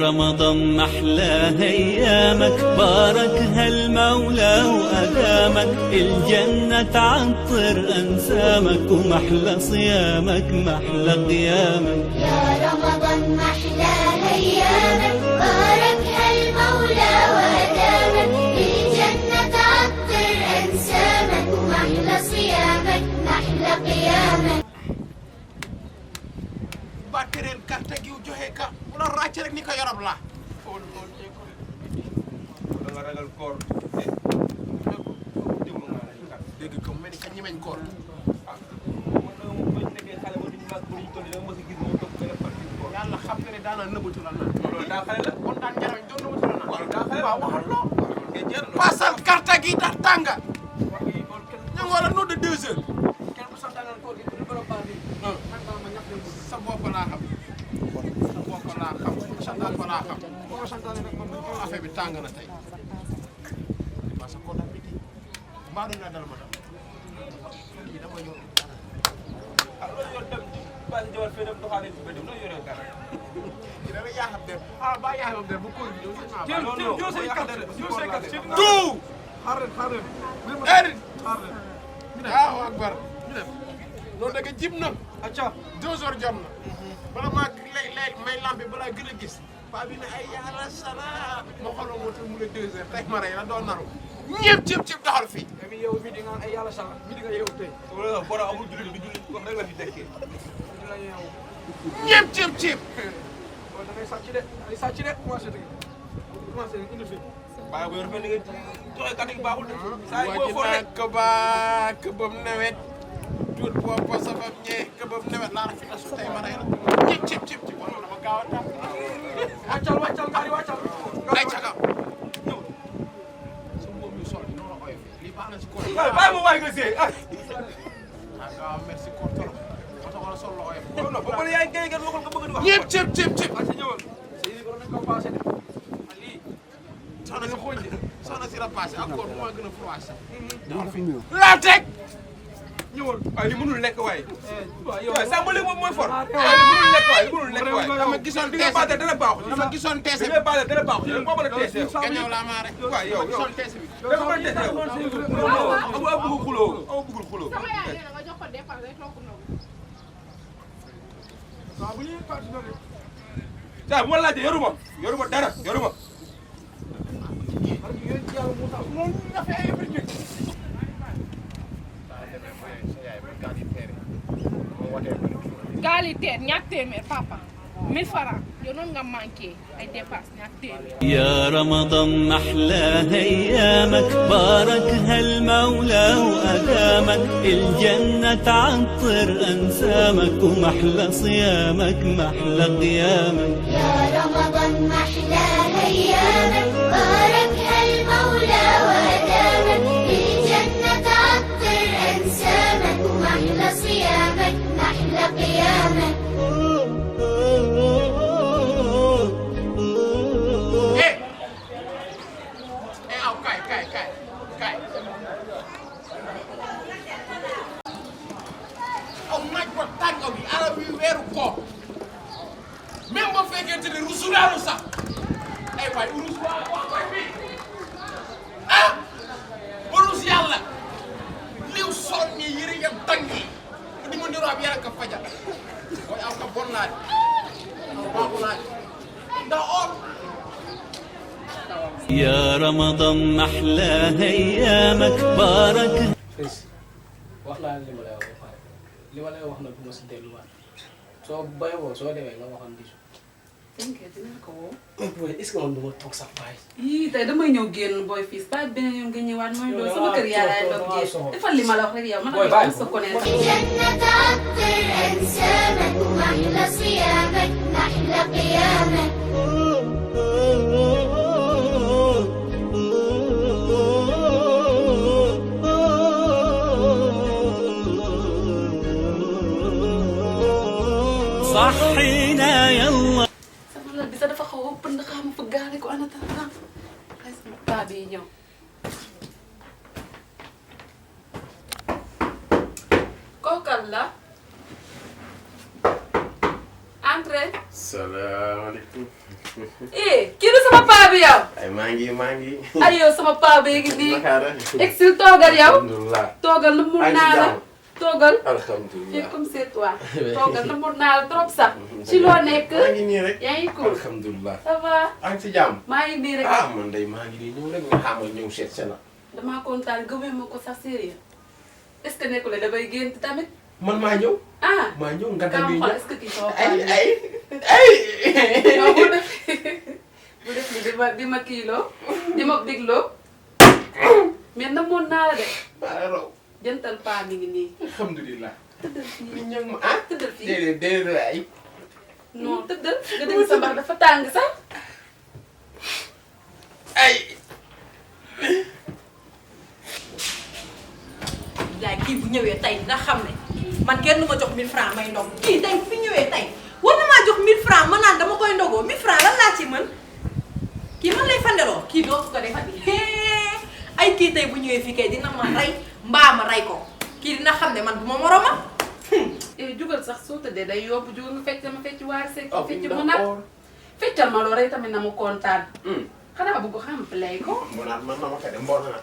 رمضان محلى ايامك باركها المولى وادامك الجنة تعطر انسامك ومحلى صيامك محلى قيامك يا رمضان محلى ايامك باركها المولى وادامك الجنة تعطر انسامك ومحلى صيامك محلى قيامك bakkerel carte gi joxe ka wala racc rek ni ko yorom la da nga ragal koor dégg ko mel ni ka ñemeñ koor yàlla xam nga ne daana nëbbatu la naan loolu daa xale la kon daan jarañ doon nëbbatu la naan daa xale waaw waxal loo pasal carte gi tax tànga ñu war a nodd 2 heures kenn bu santaanal koor gi du borom baax sa bopp laa xam sa bopp laa xam sa bopp laa xam boo santaane rek moom affaire bi tàng na tey parce que kon bi mbaa duñ la dal ma dal kii dama yor loolu yor dem ba ci jawal fee dem doxaale ci bëdim loolu yoree dara kii dama yaaxam dem ba yaaxam dem bu koor bi ñëw sëñ tout xaaral Allahu akbar loolu da nga jib na acca 2 heures jot na bala maa lay may lambi balaa gën a gis paa bi ne ay yàlla sala ma xooloo moo tax mu ne 2 heures tey ma rey la doon naru ñëpp cib taxal fii mi yow mi di nga ay yàlla sala mi di nga yow tey wala bora amul julli du julli wax rek la fi tekkee ñëpp cib da ngay sàcc de ay sàcc de commencé indi fi baa bu yor fe ni nga joxe kat yi baaxul de saa yi boo foo nekk ba këbam nawet tuut boobu sabab ñee këbam nawet laa fi tasu tey ma rey la cib wala dama gaaw a tàmm wàccal gaari wàccal day caka ñëw sa mbuum yu sol noonu la oyof lii baax na si koor bàyyi ma waay nga see waaw merci koor trop moo tax wala sol la oyof non ba pare yaay ngay ngeen waxal nga bëgg di wax ñëpp cib wàcc ñëwal si ko nañ ko passé de lii soxna si xooñ de soxna si la passé encore moo gën a froissé laa teg ñëwal waaye li mënul lekk waaye waaw sàmm li moom mooy for waaye li mënul lekk waaye li mënul lekk waaye dama gisoon teese bi dana baaxul dama gisoon teese bi dana baaxul yow moo mën a teese yow ka ñëw laa maa rek waaw yow gisoon teese bi dama mën a teese yow amu bëggul xuloo sama yaay nee na nga jox ko dépense rek toog na waaw bu ñuy partenaire saa bu ma laajee yoruma dara yoruma gaali teer ñaar téeméer papa 1000 francs yow noonu nga manqué ay dépense ñaar téeméer يا رمضان محلى ايامك باركها المولى وادامك الجنة تعطر انسامك ومحلى صيامك محلى قيامك يا رمضان محلى ايامك باركها المولى وادامك الجنة تعطر انسامك ومحلى صيامك محلى قيامك aw naaj ba tàngaw bi arab yi weeru koor même ba fekkente ne rusulaalu sax ay waay urus waa koy bi urus yàlla liw soon ñi yëre yam tàng yi di ma ndiroo ab yàlla ka fajal mooy aw ka bon laaj aw baaxu laaj ndax or يا رمضان محلى ايامك بارك wax laa li ma lay wax ba pare li ma lay wax nag bu ma si delluwaat soo bayoo soo demee nga waxoon disu. Tënkee dina ko woo. booy est-ce que man du ma toog sax baay. yii tey damay ñëw génn booy fii ba beneen yoon nga ñëwaat mooy loolu sama kër yaa laay doog génn defal li ma la wax rek yow man ak sa connaître. الجنة تعطر أنسامك ومحلى صيامك محلى قيامك صحينا يلا sama lal bi sax dafa xaw a pënd xam fa gaale ko ana tan ay sama paa bi ñëw. kookal la. entrez. salaamaaleykum. kii du sama paa bi yow. ay maa ngi. ay yow sama paa bi ngi nii. naka la. exil toogal yow. alhamdulilah. toogal na mun naa la. toogal. alhamdulilah. fii comme c'est toi. toogal na mun naa la trop sax. ci loo nekk. maa ngi nii rek. yaa ngi cool. alhamdulilah. ça va. maa ngi si jàmm. maa ngi nii rek. man day maa ngi nii ñëw rek nga xamal ñëw seet si la. damaa kontaan gëmee ma ko sax sérieux est-ce que nekkul ne damay gént tamit. man maa ñëw. maa ñëw nga kaa tamit xool ñëw. est-ce que kii sama paa bi ay. non bu def li di ma kiiloo di ma dégloo mais namoon naa la de. maa raw. jantal paa mi ngi nii. alhamdulilah. tëddal fii ñu ñëw ma tëddal fii. déedéet ay. non tëddal nga dégg sa mbax dafa tàng sax. ay. yaay kii bu ñëwee tey dina xam ne man kenn du ma jox 1000 francs may ndog kii tey fi ñëwee tey war na maa jox 1000 francs ma naan dama koy ndogoo 1000 francs lan laa ci mën kii man lay fandeloo kii dootu ko defati ay kii tey bu ñëwee fii kay dina ma rey mbaa ma rey ko kii dina xam ne man du ma moroma jugal sax soo tëddee day yóbbu jugal nga fecc ma fecc waa sekk fecc mu nag feccal ma loolu rek tamit na mu kontaan. xanaa bëgg xam play ko. mu naan man na ma ko de mboonaa.